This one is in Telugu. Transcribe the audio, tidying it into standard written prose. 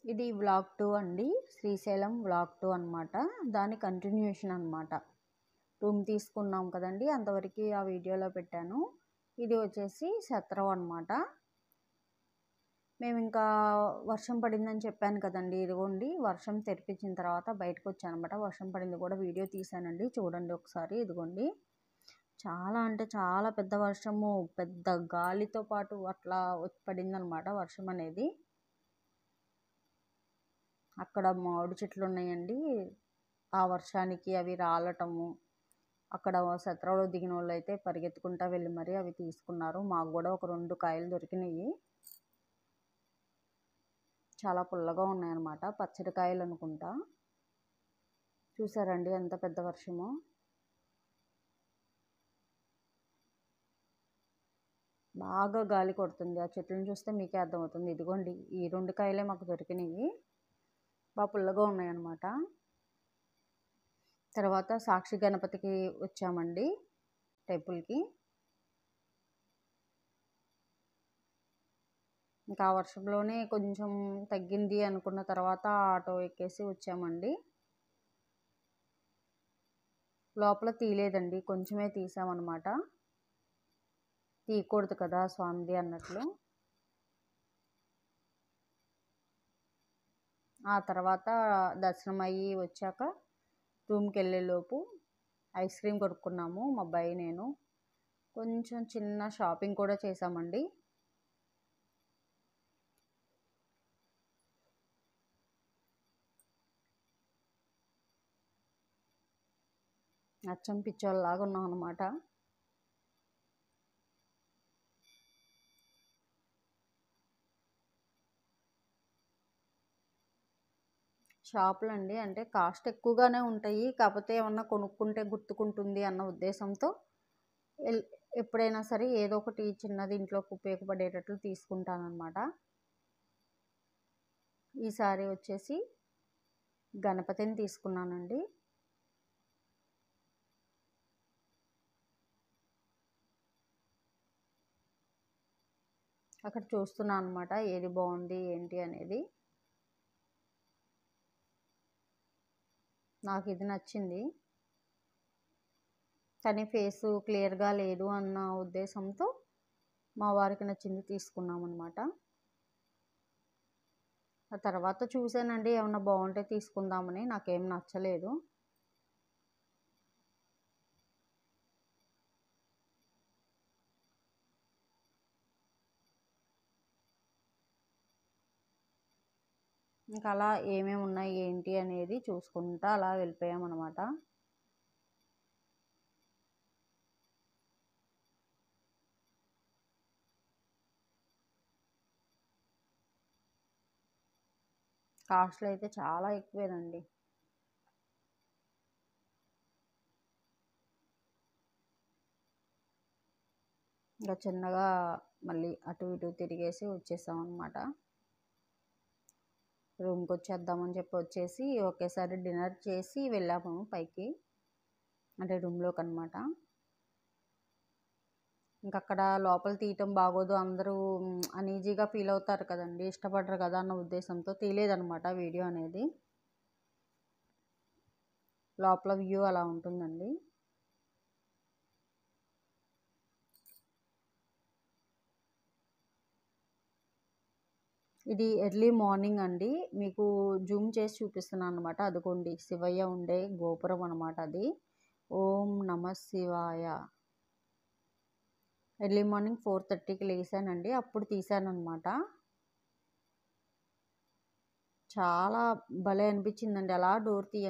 ఇది వ్లాగ్ 2 అండి. శ్రీశైలం వ్లాగ్ 2 అనమాట. దాని కంటిన్యూషన్ అనమాట. రూమ్ తీసుకున్నాం కదండి, అంతవరకు ఆ వీడియోలో పెట్టాను. ఇది వచ్చేసి సత్రం అనమాట. మేము ఇంకా వర్షం పడిందని చెప్పాను కదండి, ఇదిగోండి వర్షం తెరిపించిన తర్వాత బయటకు వచ్చాను అనమాట. వర్షం పడింది కూడా వీడియో తీసానండి, చూడండి ఒకసారి. ఇదిగోండి చాలా అంటే చాలా పెద్ద వర్షము, పెద్ద గాలితో పాటు అట్లా పడిందనమాట వర్షం అనేది. అక్కడ మామిడి చెట్లు ఉన్నాయండి, ఆ వర్షానికి అవి రాలటము. అక్కడ సత్రంలో దిగిన వాళ్ళు అయితే పరిగెత్తుకుంటా వెళ్ళి మరి అవి తీసుకున్నారు. మాకు కూడా ఒక 2 కాయలు దొరికినాయి. చాలా పుల్లగా ఉన్నాయన్నమాట, పచ్చడి కాయలు అనుకుంటా. చూసారండి ఎంత పెద్ద వర్షమో. బాగా గాలి కొడుతుంది. ఆ చెట్లను చూస్తే మీకే అర్థమవుతుంది. ఇదిగోండి ఈ 2 కాయలే మాకు దొరికినాయి, బాగా పుల్లగా ఉన్నాయన్నమాట. తర్వాత సాక్షి గణపతికి వచ్చామండి, టెంపుల్కి. ఇంకా ఆ వర్షంలోనే కొంచెం తగ్గింది అనుకున్న తర్వాత ఆటో ఎక్కేసి వచ్చామండి. లోపల తీయలేదండి, కొంచెమే తీసామన్నమాట. తీయకూడదు కదా స్వామిది అన్నట్లు. ఆ తర్వాత దర్శనం అయ్యి వచ్చాక రూమ్కి వెళ్ళేలోపు ఐస్ క్రీమ్ కొనుక్కున్నాము, మా అబ్బాయి నేను. కొంచెం చిన్న షాపింగ్ కూడా చేసామండి. అచ్చం పిచ్చోళ్ళలాగా ఉన్నాం అనమాట. షాపులు అండి అంటే కాస్ట్ ఎక్కువగానే ఉంటాయి, కాకపోతే ఏమన్నా కొనుక్కుంటే గుర్తుకుంటుంది అన్న ఉద్దేశంతో ఎప్పుడైనా సరే ఏదో ఒకటి చిన్నది ఇంట్లోకి ఉపయోగపడేటట్లు తీసుకుంటానమాట. ఈసారి వచ్చేసి గణపతిని తీసుకున్నానండి. అక్కడ చూస్తున్నాను అనమాట ఏది బాగుంది ఏంటి అనేది. నాకు ఇది నచ్చింది, కానీ ఫేసు క్లియర్గా లేదు అన్న ఉద్దేశంతో మా వారికి నచ్చింది తీసుకున్నాం అనమాట. ఆ తర్వాత చూసానండి ఏమన్నా బాగుంటే తీసుకుందామని, నాకేం నచ్చలేదు. ఇంకా అలా ఏమేమి ఉన్నాయి ఏంటి అనేది చూసుకుంటా అలా వెళ్ళిపోయామన్నమాట. కాస్ట్లు అయితే చాలా ఎక్కువేనండి. ఇంకా చిన్నగా మళ్ళీ అటు ఇటు తిరిగేసి వచ్చేసాం అనమాట. రూమ్కి వచ్చేద్దామని చెప్పి వచ్చేసి ఒకేసారి డిన్నర్ చేసి వెళ్ళాము పైకి, అంటే రూమ్లోకి అనమాట. ఇంకా అక్కడ లోపల తీయటం బాగోదు, అందరూ అన్ఈజీగా ఫీల్ అవుతారు కదండి, ఇష్టపడరు కదా అన్న ఉద్దేశంతో తీయలేదనమాట వీడియో అనేది. లోపల వ్యూ అలా ఉంటుందండి. ఇది ఎర్లీ మార్నింగ్ అండి, మీకు జూమ్ చేసి చూపిస్తున్నాను అనమాట. అదిగోండి శివయ్య ఉండే గోపురం అనమాట అది. ఓం నమ శివాయ. ఎర్లీ మార్నింగ్ 4:30కి లేసానండి, అప్పుడు తీసానమాట. చాలా భలే అనిపించిందండి అలా డోర్ తీయ